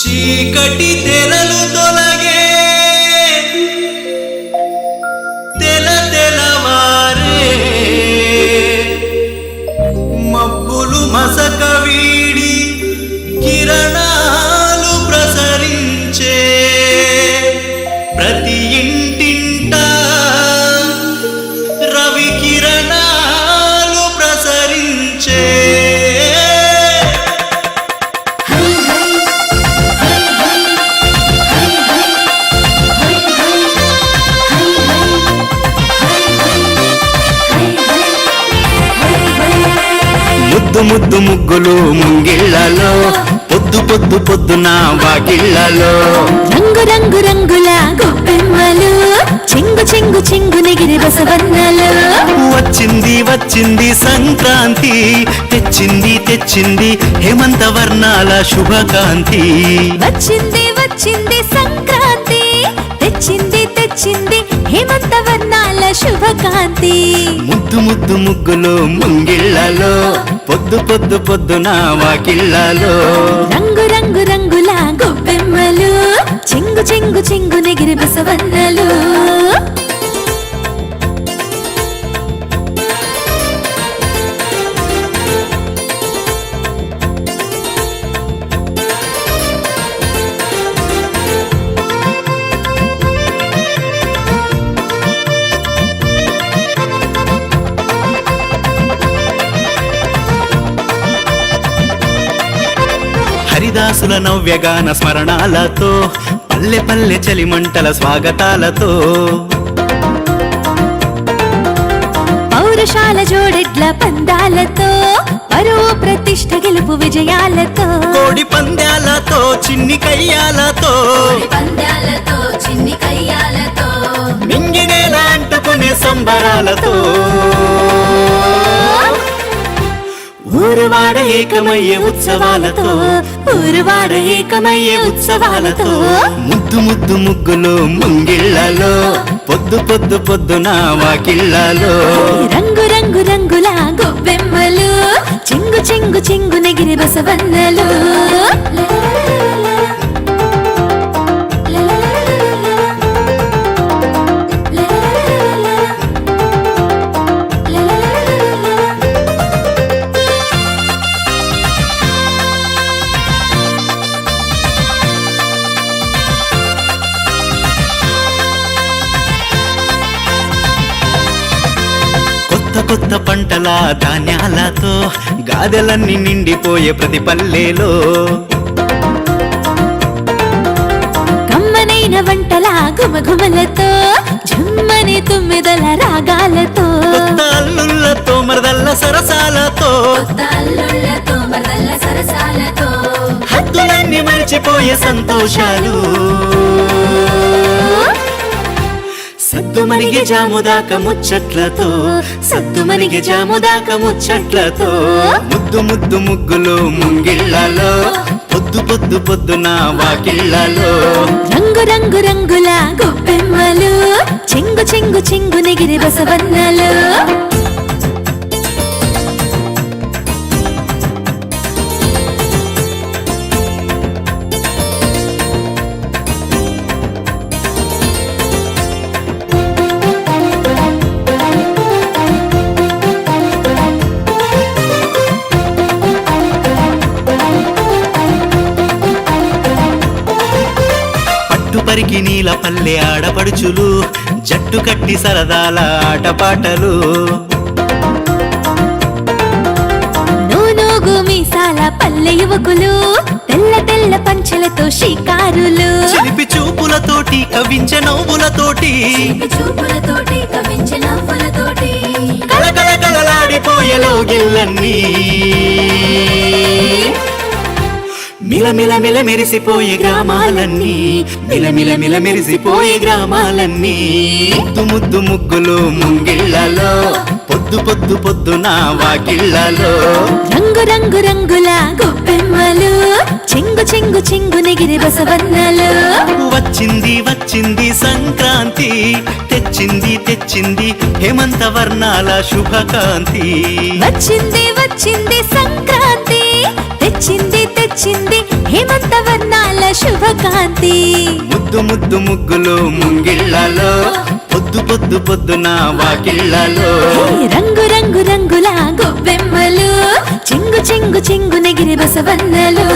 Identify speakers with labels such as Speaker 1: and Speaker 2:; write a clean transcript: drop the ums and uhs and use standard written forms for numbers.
Speaker 1: చీకటి తెరలు తొలగే తెలవారే మబ్బులు మసక వీడి కిరణాలు ప్రసరించే ప్రతి ఇంటింట రవి కిరణాలు ప్రసరించే ముద్దు ముద్దు ముగ్గులు ముంగిళ్ళలో పొద్దు పొద్దు పొద్దున వాకిళ్ళలో
Speaker 2: రంగు రంగు రంగుల గొప్పెమ్మలు చెంగు చెంగు చెంగు నెగిరి బసవన్నలు
Speaker 1: వచ్చింది వచ్చింది సంక్రాంతి తెచ్చింది తెచ్చింది హేమంత వర్ణాల శుభకాంతి
Speaker 2: వచ్చింది వచ్చింది సంక్రాంతి తెచ్చింది తెచ్చింది హేమంత వర్ణాల శుభకాంతి
Speaker 1: ముద్దు ముద్దు ముగ్గులు ముంగిళ్ళలో పొద్దు పొద్దు పొద్దున వాకిళ్ళలో
Speaker 2: రంగు రంగు రంగుల గొప్పెమ్మలు చెంగు చెంగు చెంగు నెగిరి బసవన్నలు
Speaker 1: హరిదాసుల నవ్యగాన స్మరణాలతో పల్లె పల్లె చలిమంటల స్వాగతాలతో
Speaker 2: పౌరశాల జోడెడ్ల పందాలతో పరువు ప్రతిష్ఠ గెలుపు విజయాలతో
Speaker 1: కోడి పందాలతో చిన్ని కయ్యాలతో మింగినేల అంటుకునే సంబరాలతో ఊరువాడ ఏకమయ్యే ఉత్సవాలతో
Speaker 2: ఊరువాడ ఏకమయ్యే ఉత్సవాలతో
Speaker 1: ముద్దు ముద్దు ముగ్గులు ముంగిళ్ళలో పొద్దు పొద్దు పొద్దున వాకిళ్ళలో
Speaker 2: రంగు రంగు రంగుల గొప్పెమ్మలు చెంగు చెంగు చెంగు నెగిరి బసవన్నలు
Speaker 1: కొత్త పంటల ధాన్యాలతో గాదెలన్నీ నిండిపోయే ప్రతి పల్లెలో
Speaker 2: కమ్మనైన వంటల గుమగుమలతో జుమ్మని తుమ్మిదల రాగాలతో
Speaker 1: కొత్త అల్లుళ్ళతో మరదల్ల సరసాలతో హద్దులన్నీ మర్చిపోయే సంతోషాలు సద్దుమణిగే జాముదాక ముచ్చట్లతో సద్దుమణిగే జాముదాక ముచ్చట్లతో ముద్దు ముద్దు ముగ్గులు ముంగిళ్ళలో పొద్దు పొద్దు పొద్దున వాకిళ్ళలో
Speaker 2: రంగు రంగు రంగుల గొప్పెమ్మలు చెంగు చెంగు చెంగు నెగిరి బసవన్నలు
Speaker 1: పరికి నీల పల్లె ఆడపడుచులు జట్టు కట్టి సరదాల ఆటపాటలు
Speaker 2: నూనూగు మీసాల పల్లె యువకులు తెల్ల తెల్ల పంచెలతో షికారులు
Speaker 1: చిలిపి చూపులతోటి కవించే నవ్వులతోటి కలకల కలలాడిపోయే లోగిళ్ళన్నీ మిలమిల మిల మెరిసిపోయే గ్రామాలన్నీ మిలమిల మిల మెరిసిపోయే గ్రామాలన్నీ ముద్దు ముద్దు ముగ్గులు ముంగిళ్ళలో పొద్దు పొద్దు పొద్దున వాకిళ్ళలో
Speaker 2: రంగు రంగు రంగుల గొప్పెమ్మలు చెంగు చెంగు చెంగు నెగిరి బసవన్నలు
Speaker 1: వచ్చింది వచ్చింది సంక్రాంతి తెచ్చింది తెచ్చింది హేమంత వర్ణాల శుభకాంతి
Speaker 2: వచ్చింది వచ్చింది సంక్రాంతి తెచ్చింది తెచ్చింది వచ్చింది హేమంత వర్ణాల శుభకాంతి.
Speaker 1: ముద్దు ముద్దు ముగ్గులు ముంగిళ్ళలో పొద్దు పొద్దు పొద్దున వాకిళ్ళలో
Speaker 2: హే రంగు రంగు రంగుల గొబ్బెమ్మలు చెంగు చెంగు చెంగు నెగిరి బసవన్నలు.